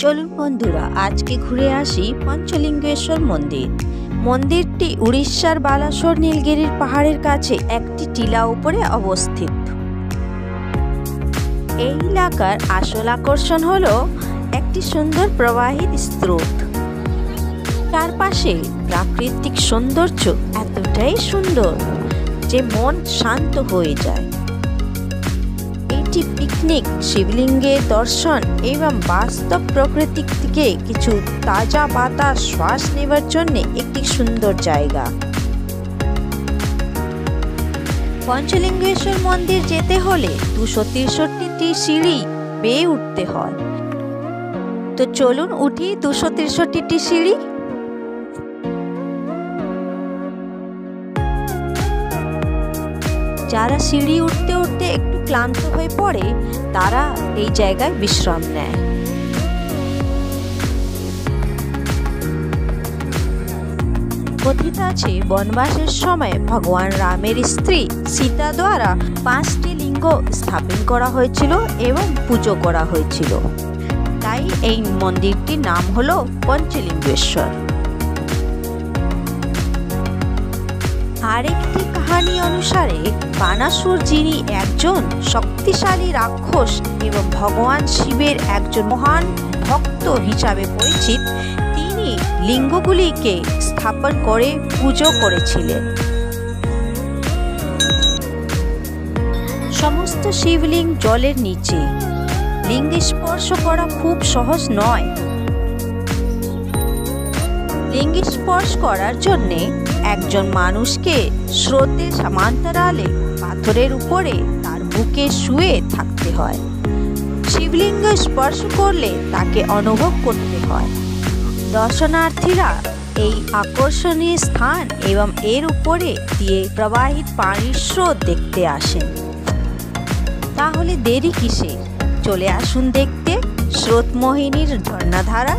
চলুন বন্ধুরা, আজকে ঘুরে আসি পঞ্চলিঙ্গেশ্বর মন্দির। মন্দিরটি উড়িষ্যার বালাসোর নীলগিরির পাহাড়ের কাছে একটি টিলা উপরে অবস্থিত। এই এলাকার আসল আকর্ষণ হলো একটি সুন্দর প্রবাহিত স্রোত। চারপাশে প্রাকৃতিক সৌন্দর্য এতটাই সুন্দর যে মন শান্ত হয়ে যায়। এটি পিকনিক, শিবলিঙ্গের দর্শন এবং বাস্তব প্রকৃতি থেকে কিছু তাজা বাতাস শ্বাস নেবার জন্য একটি সুন্দর জায়গা। পঞ্চলিঙ্গেশ্বর মন্দির যেতে হলে 263টি সিঁড়ি বেয়ে উঠতে হয়। তো চলুন উঠি 263টি সিঁড়ি। যারা সিঁড়ি উঠতে উঠতে একটু ক্লান্ত হয়ে পড়ে তারা এই জায়গায় বিশ্রাম নেয়। কথিত আছে বনবাসের সময় ভগবান রামের স্ত্রী সীতা দ্বারা 5টি লিঙ্গ স্থাপন করা হয়েছিল এবং পুজো করা হয়েছিল। তাই এই মন্দিরটির নাম হলো পঞ্চলিঙ্গেশ্বর। আরেকটি কাহিনী অনুসারে বানাসুর, যিনি একজন শক্তিশালী রাক্ষস এবং ভগবান শিবের একজন মহান ভক্ত হিসাবে পরিচিত, তিনি লিঙ্গগুলিকে স্থাপন করে পুজো করেছিলেন। সমস্ত শিবলিঙ্গ জলের নিচে। লিঙ্গ স্পর্শ করা খুব সহজ নয়। লিঙ্গ স্পর্শ করার জন্যে একজন মানুষকে স্রোতের সমান্তরালে পাথরের উপরে তার বুকে শুয়ে থাকতে হয়। শিবলিঙ্গ স্পর্শ করলে তাকে অনুভব করতে হয়। দর্শনার্থীরা এই আকর্ষণীয় স্থান এবং এর উপরে দিয়ে প্রবাহিত পানির স্রোত দেখতে আসেন। তাহলে দেরি কিসে, চলে আসুন দেখতে স্রোতমোহিনীর ঝর্ণাধারা।